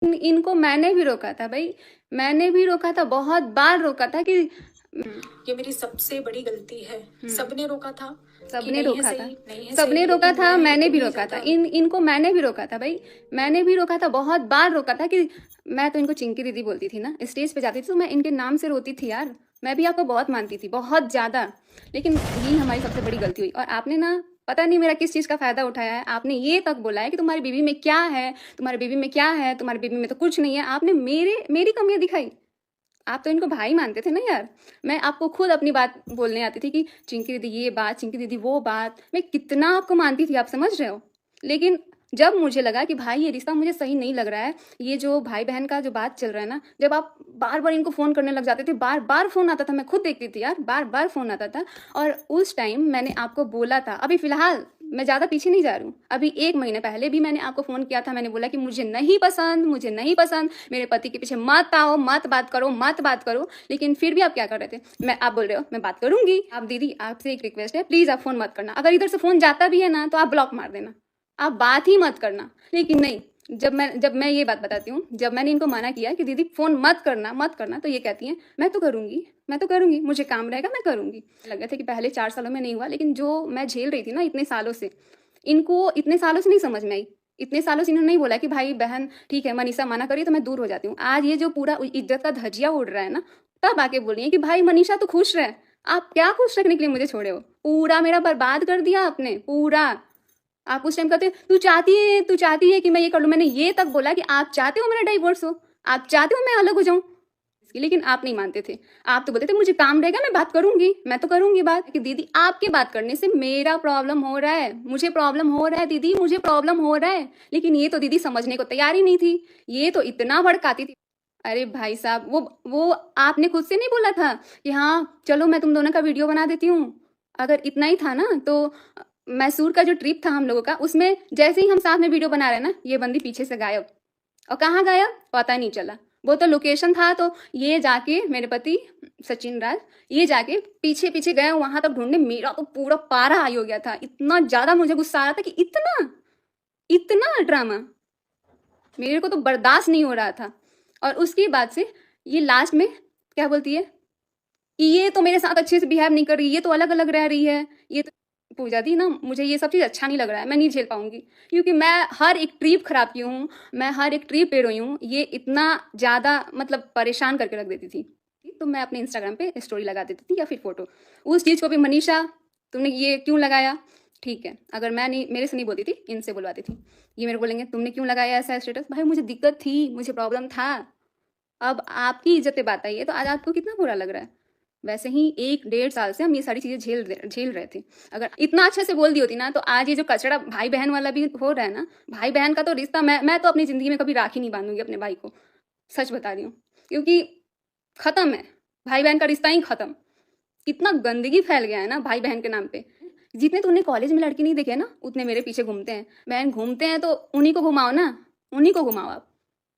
इनको मैंने भी रोका था भाई, मैंने भी रोका था, बहुत बार रोका था कि ये मेरी सबसे बड़ी गलती है। सबने रोका था कि सबने नहीं है रोका था, सही, नहीं है सबने सही, रोका लेकिन था, मैं मैंने भी इतनी रोका था, ज्यादा इनको मैंने भी रोका था भाई, मैंने भी रोका था, बहुत बार रोका था कि मैं तो इनको चिंकी दीदी बोलती थी ना, स्टेज पे जाती थी तो मैं इनके नाम से रोती थी यार, मैं भी आपको बहुत मानती थी, बहुत ज़्यादा। लेकिन यही हमारी सबसे बड़ी गलती हुई, और आपने ना पता नहीं मेरा किस चीज़ का फ़ायदा उठाया है, आपने ये तक बोला है कि तुम्हारी बीवी में क्या है, तुम्हारी बीवी में क्या है, तुम्हारी बीवी में तो कुछ नहीं है, आपने मेरी कमियां दिखाई। आप तो इनको भाई मानते थे ना यार, मैं आपको खुद अपनी बात बोलने आती थी कि चिंकी दीदी ये बात, चिंकी दीदी वो बात, मैं कितना आपको मानती थी, आप समझ रहे हो। लेकिन जब मुझे लगा कि भाई ये रिश्ता मुझे सही नहीं लग रहा है, ये जो भाई बहन का जो बात चल रहा है ना, जब आप बार बार इनको फ़ोन करने लग जाते थे, बार बार फ़ोन आता था, मैं खुद देखती थी यार, बार बार फ़ोन आता था, और उस टाइम मैंने आपको बोला था, अभी फ़िलहाल मैं ज़्यादा पीछे नहीं जा रही हूँ, अभी 1 महीने पहले भी मैंने आपको फ़ोन किया था, मैंने बोला कि मुझे नहीं पसंद, मुझे नहीं पसंद, मेरे पति के पीछे मत आओ, मत बात करो, मत बात करो। लेकिन फिर भी आप क्या कर रहे थे, आप बोल रहे हो मैं बात करूंगी, आप दीदी आपसे एक रिक्वेस्ट है, प्लीज़ आप फ़ोन मत करना, अगर इधर से फ़ोन जाता भी है ना तो आप ब्लॉक मार देना, आप बात ही मत करना। लेकिन नहीं, जब मैं ये बात बताती हूँ, जब मैंने इनको मना किया कि दीदी फ़ोन मत करना, मत करना, तो ये कहती हैं मैं तो करूँगी, मैं तो करूँगी, मुझे काम रहेगा मैं करूँगी। लगा था कि पहले 4 सालों में नहीं हुआ, लेकिन जो मैं झेल रही थी ना इतने सालों से, इनको इतने सालों से नहीं समझ में आई, इतने सालों से इन्होंने नहीं बोला कि भाई बहन ठीक है, मनीषा मना करी तो मैं दूर हो जाती हूँ। आज ये जो पूरा इज्जत का धजिया उड़ रहा है ना, तब आके बोल रही है कि भाई मनीषा तो खुश रहे। आप क्या खुश रखने के लिए मुझे छोड़े हो, पूरा मेरा बर्बाद कर दिया आपने पूरा। आप उस टाइम कहते तू चाहती है कि मैं ये कर लूँ, मैंने ये तक बोला कि आप चाहते हो मेरा डाइवोर्स हो, आप चाहते हो मैं अलग हो जाऊँ, लेकिन आप नहीं मानते थे। आप तो बोलते थे मुझे काम रहेगा मैं बात करूंगी, मैं तो करूंगी बात, कि दीदी आपके बात करने से मेरा प्रॉब्लम हो रहा है, मुझे प्रॉब्लम हो रहा है दीदी, मुझे प्रॉब्लम हो रहा है। लेकिन ये तो दीदी समझने को तैयार ही नहीं थी, ये तो इतना भड़काती थी। अरे भाई साहब, वो आपने खुद से नहीं बोला था कि हाँ चलो मैं तुम दोनों का वीडियो बना देती हूँ। अगर इतना ही था ना तो मैसूर का जो ट्रिप था हम लोगों का, उसमें जैसे ही हम साथ में वीडियो बना रहे हैं ना, ये बंदी पीछे से गायब। और कहाँ गायब पता नहीं चला, वो तो लोकेशन था, तो ये जाके मेरे पति सचिन राज, ये जाके पीछे पीछे गए वहां तक ढूंढने, मेरा तो पूरा पारा हाई हो गया था, इतना ज्यादा मुझे गुस्सा आ रहा था कि इतना इतना ड्रामा मेरे को तो बर्दाश्त नहीं हो रहा था। और उसके बाद से ये लास्ट में क्या बोलती है कि ये तो मेरे साथ अच्छे से बिहेव नहीं कर रही, ये तो अलग अलग रह रही है, ये तो पूजा दी ना, मुझे ये सब चीज़ अच्छा नहीं लग रहा है, मैं नहीं झेल पाऊंगी, क्योंकि मैं हर एक ट्रिप खराब की हूँ, मैं हर एक ट्रिप पे रोई हूँ, ये इतना ज़्यादा मतलब परेशान करके रख देती थी। तो मैं अपने इंस्टाग्राम पे स्टोरी लगा देती थी या फिर फोटो, उस चीज़ को भी मनीषा तुमने ये क्यों लगाया, ठीक है अगर मैं नहीं, मेरे से नहीं बोलती थी, इनसे बुलवाती थी, ये मेरे को बोलेंगे तुमने क्यों लगाया ऐसा स्टेटस, भाई मुझे दिक्कत थी, मुझे प्रॉब्लम था, अब आपकी इज्जत पे बात आई है तो आज आपको कितना बुरा लग रहा है। वैसे ही 1 डेढ़ साल से हम ये सारी चीज़ें झेल रहे थे, अगर इतना अच्छे से बोल दी होती ना तो आज ये जो कचड़ा भाई बहन वाला भी हो रहा है ना, भाई बहन का तो रिश्ता मैं तो अपनी ज़िंदगी में कभी राखी नहीं बांधूंगी अपने भाई को, सच बता रही हूँ, क्योंकि ख़त्म है, भाई बहन का रिश्ता ही ख़त्म। इतना गंदगी फैल गया है ना भाई बहन के नाम पे, जितने तूने कॉलेज में लड़की नहीं देखे ना उतने मेरे पीछे घूमते हैं, बहन घूमते हैं तो उन्हीं को घुमाओ ना, उन्हीं को घुमाओ आप।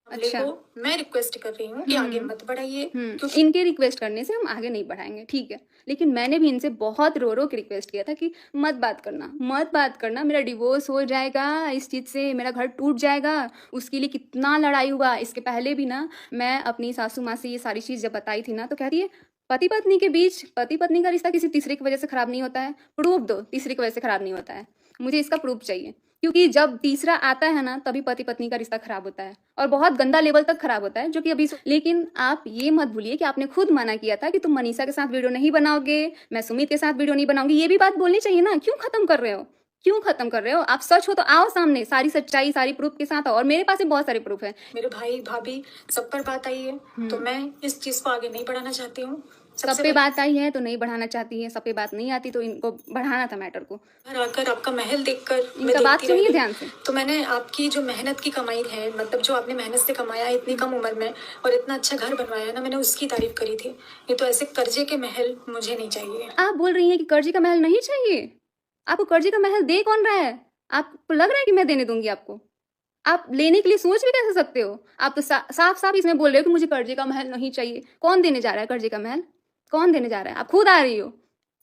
मामले अच्छा को मैं रिक्वेस्ट कर रही हूँ कि आगे मत बढ़ाइए, क्योंकि इनके रिक्वेस्ट करने से हम आगे नहीं बढ़ाएंगे, ठीक है, लेकिन मैंने भी इनसे बहुत रो रो के रिक्वेस्ट किया था कि मत बात करना, मत बात करना, मेरा डिवोर्स हो जाएगा इस चीज़ से, मेरा घर टूट जाएगा। उसके लिए कितना लड़ाई हुआ, इसके पहले भी ना मैं अपनी सासू माँ से ये सारी चीज़ जब बताई थी ना तो कहती है पति पत्नी के बीच, पति पत्नी का रिश्ता किसी तीसरे की वजह से खराब नहीं होता है, प्रूफ दो तीसरे की वजह से खराब नहीं होता है, मुझे इसका प्रूफ चाहिए, क्योंकि जब तीसरा आता है ना तभी पति पत्नी का रिश्ता खराब होता है, और बहुत गंदा लेवल तक खराब होता है, जो कि अभी। लेकिन आप ये मत भूलिए कि आपने खुद मना किया था कि तुम मनीषा के साथ वीडियो नहीं बनाओगे, मैं सुमित के साथ वीडियो नहीं बनाऊंगी, ये भी बात बोलनी चाहिए ना, क्यों खत्म कर रहे हो, क्यों खत्म कर रहे हो, आप सच हो तो आओ सामने, सारी सच्चाई सारी प्रूफ के साथ आओ, और मेरे पास भी बहुत सारे प्रूफ है। मेरे भाई भाभी सब पर बात आई है, तो मैं इस चीज को आगे नहीं बढ़ाना चाहती हूँ। सब सबसे पे बात आई है तो नहीं बढ़ाना चाहती है, सब पे बात नहीं आती तो इनको बढ़ाना था मैटर को। घर आकर आपका महल देखकर मैं इनका बात देखती सुनिए रह गई। ध्यान से। तो मैंने आपकी जो मेहनत की कमाई है, मतलब जो आपने मेहनत से कमाया है इतनी कम उम्र में और इतना अच्छा घर बनवाया ना, मैंने उसकी तारीफ करी थी। ये तो ऐसे कर्जे के महल मुझे नहीं चाहिए। आप बोल रही हैं कि कर्जे का महल नहीं चाहिए, आपको कर्जे का महल दे कौन रहा है, आपको लग रहा है कि मैं देने दूंगी आपको, आप लेने के लिए सोच भी कैसे सकते हो, आप तो साफ साफ इसमें बोल रहे हो कि मुझे कर्जे का महल नहीं चाहिए, कौन देने जा रहा है कर्जे का महल, कौन देने जा रहा है, आप खुद आ रही हो।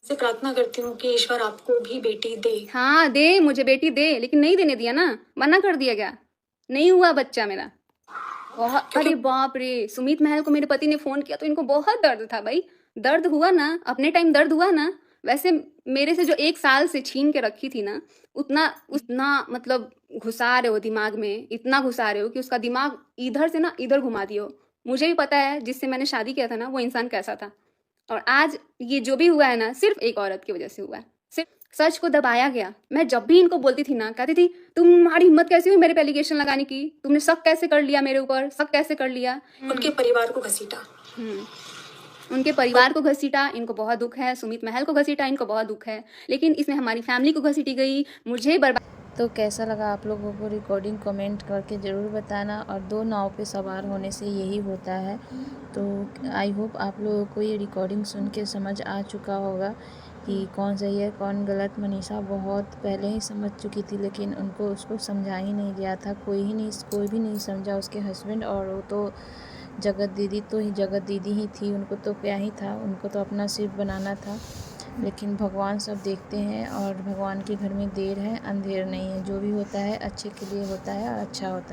से प्रार्थना करती हूँ कि ईश्वर आपको भी बेटी दे। हाँ दे, मुझे बेटी दे, लेकिन नहीं देने दिया ना, मना कर दिया गया, नहीं हुआ बच्चा मेरा। बहुत, अरे बाप रे, सुमित महल को मेरे पति ने फोन किया तो इनको बहुत दर्द था भाई। दर्द हुआ ना, अपने टाइम दर्द हुआ ना। वैसे मेरे से जो 1 साल से छीन के रखी थी ना, उतना उतना मतलब घुसा रहे हो दिमाग में, इतना घुसा रहे हो कि उसका दिमाग इधर से ना इधर घुमा दियो। मुझे भी पता है जिससे मैंने शादी किया था ना, वो इंसान कैसा था। और आज ये जो भी हुआ है ना, सिर्फ एक औरत की वजह से हुआ है। सिर्फ सच को दबाया गया। मैं जब भी इनको बोलती थी ना, कहती थी तुम्हारी हिम्मत कैसे हुई मेरे पे एलिगेशन लगाने की, तुमने शक कैसे कर लिया मेरे ऊपर, शक कैसे कर लिया। उनके परिवार को घसीटा। उनके परिवार को घसीटा, इनको बहुत दुख है। सुमित महल को घसीटा, इनको बहुत दुख है। लेकिन इसमें हमारी फैमिली को घसीटी गई, मुझे बर्बाद। तो कैसा लगा आप लोगों को रिकॉर्डिंग कमेंट करके ज़रूर बताना। और 2 नाव पे सवार होने से यही होता है। तो आई होप आप लोगों को ये रिकॉर्डिंग सुन के समझ आ चुका होगा कि कौन सही है कौन गलत। मनीषा बहुत पहले ही समझ चुकी थी, लेकिन उसको समझा ही नहीं गया था। कोई भी नहीं समझा, उसके हस्बैंड। और वो तो जगत दीदी ही थी। उनको तो क्या ही था, उनको तो अपना सिर्फ बनाना था। लेकिन भगवान सब देखते हैं, और भगवान के घर में देर है अंधेर नहीं है। जो भी होता है अच्छे के लिए होता है और अच्छा होता है।